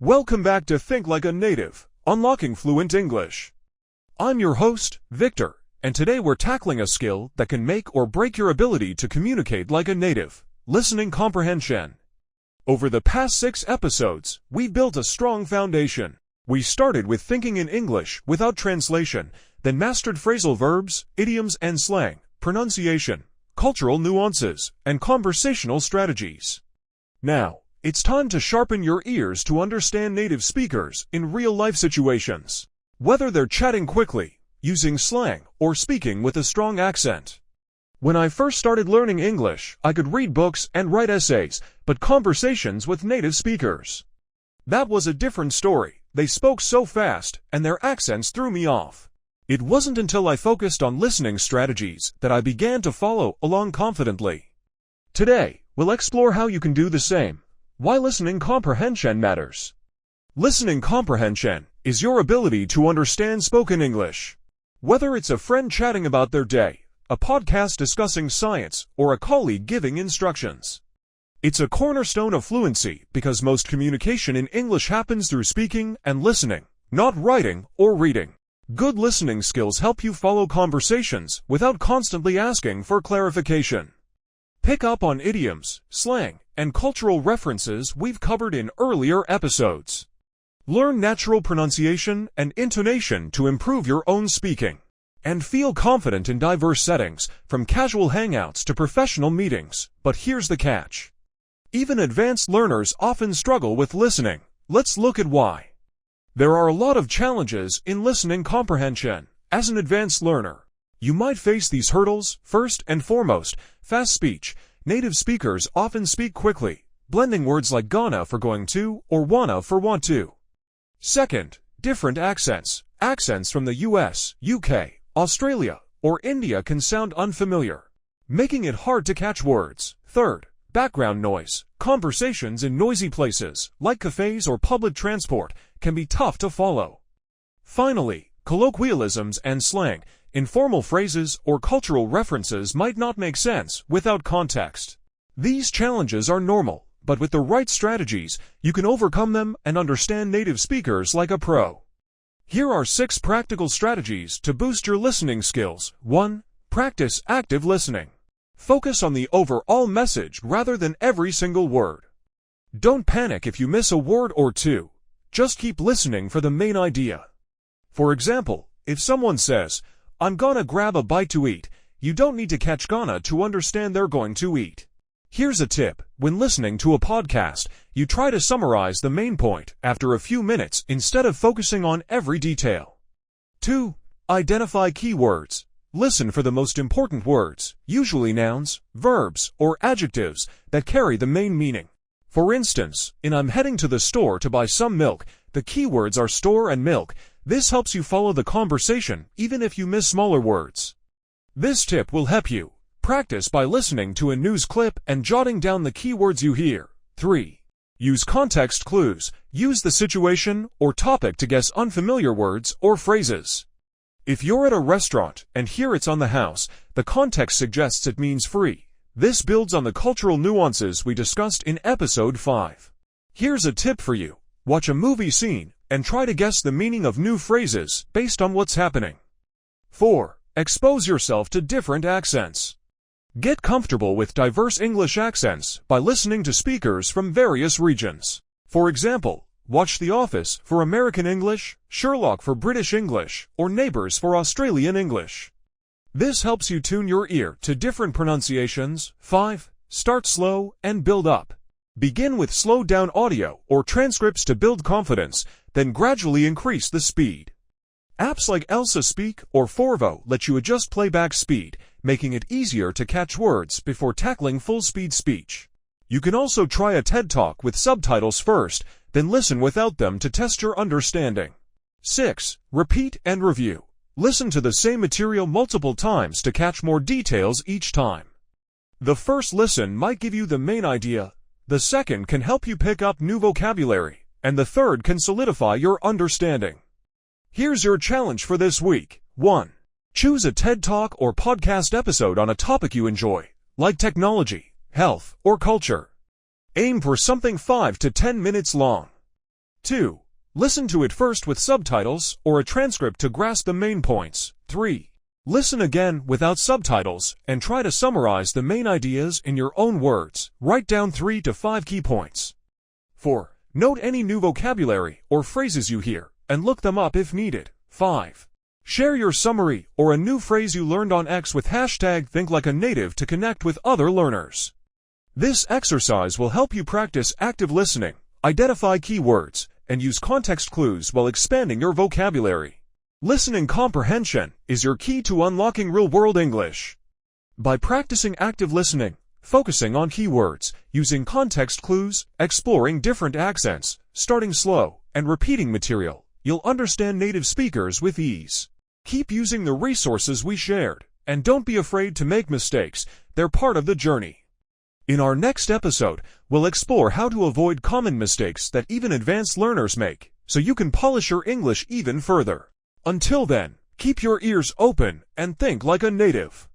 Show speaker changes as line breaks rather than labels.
Welcome back to Think Like a Native, Unlocking Fluent English. I'm your host, Victor, and today we're tackling a skill that can make or break your ability to communicate like a native, listening comprehension. Over the past 6 episodes, we've built a strong foundation. We started with thinking in English without translation, then mastered phrasal verbs, idioms and slang, pronunciation, cultural nuances, and conversational strategies. Now, it's time to sharpen your ears to understand native speakers in real-life situations, whether they're chatting quickly, using slang, or speaking with a strong accent. When I first started learning English, I could read books and write essays, but conversations with native speakers, that was a different story. They spoke so fast, and their accents threw me off. It wasn't until I focused on listening strategies that I began to follow along confidently. Today, we'll explore how you can do the same. Why listening comprehension matters. Listening comprehension is your ability to understand spoken English. Whether it's a friend chatting about their day, a podcast discussing science, or a colleague giving instructions. It's a cornerstone of fluency because most communication in English happens through speaking and listening, not writing or reading. Good listening skills help you follow conversations without constantly asking for clarification. Pick up on idioms, slang, and cultural references we've covered in earlier episodes. Learn natural pronunciation and intonation to improve your own speaking. And feel confident in diverse settings, from casual hangouts to professional meetings. But here's the catch. Even advanced learners often struggle with listening. Let's look at why. There are a lot of challenges in listening comprehension. As an advanced learner, you might face these hurdles. First and foremost, fast speech. Native speakers often speak quickly, blending words like gonna for going to or wanna for want to. Second, different accents. Accents from the US, UK, Australia, or India can sound unfamiliar, making it hard to catch words. Third, background noise. Conversations in noisy places, like cafes or public transport, can be tough to follow. Finally, colloquialisms and slang. Informal phrases or cultural references might not make sense without context. These challenges are normal, but with the right strategies, you can overcome them and understand native speakers like a pro. Here are 6 practical strategies to boost your listening skills. 1. Practice active listening. Focus on the overall message rather than every single word. Don't panic if you miss a word or two. Just keep listening for the main idea. For example, if someone says, "I'm gonna grab a bite to eat," you don't need to catch gonna to understand they're going to eat. Here's a tip. When listening to a podcast, you try to summarize the main point after a few minutes instead of focusing on every detail. 2. Identify keywords. Listen for the most important words, usually nouns, verbs, or adjectives that carry the main meaning. For instance, in "I'm heading to the store to buy some milk," the keywords are store and milk. This helps you follow the conversation even if you miss smaller words. This tip will help you practice by listening to a news clip and jotting down the keywords you hear. 3. Use context clues. Use the situation or topic to guess unfamiliar words or phrases. If you're at a restaurant and hear "it's on the house," the context suggests it means free. This builds on the cultural nuances we discussed in episode 5. Here's a tip for you. Watch a movie scene and try to guess the meaning of new phrases based on what's happening. 4. Expose yourself to different accents. Get comfortable with diverse English accents by listening to speakers from various regions. For example, watch The Office for American English, Sherlock for British English, or Neighbours for Australian English. This helps you tune your ear to different pronunciations. 5. Start slow and build up. Begin with slowed down audio or transcripts to build confidence, then gradually increase the speed. Apps like Elsa Speak or Forvo let you adjust playback speed, making it easier to catch words before tackling full-speed speech. You can also try a TED Talk with subtitles first, then listen without them to test your understanding. 6. Repeat and review. Listen to the same material multiple times to catch more details each time. The first listen might give you the main idea, the second can help you pick up new vocabulary, and the third can solidify your understanding. Here's your challenge for this week. 1. Choose a TED Talk or podcast episode on a topic you enjoy, like technology, health, or culture. Aim for something 5 to 10 minutes long. 2. Listen to it first with subtitles or a transcript to grasp the main points. 3. Listen again without subtitles and try to summarize the main ideas in your own words. Write down 3 to 5 key points. 4. Note any new vocabulary or phrases you hear and look them up if needed. 5. Share your summary or a new phrase you learned on X with hashtag #ThinkLikeANative to connect with other learners. This exercise will help you practice active listening, identify keywords, and use context clues while expanding your vocabulary. Listening comprehension is your key to unlocking real-world English. By practicing active listening, focusing on keywords, using context clues, exploring different accents, starting slow, and repeating material, you'll understand native speakers with ease. Keep using the resources we shared, and don't be afraid to make mistakes. They're part of the journey. In our next episode, we'll explore how to avoid common mistakes that even advanced learners make, so you can polish your English even further. Until then, keep your ears open and think like a native.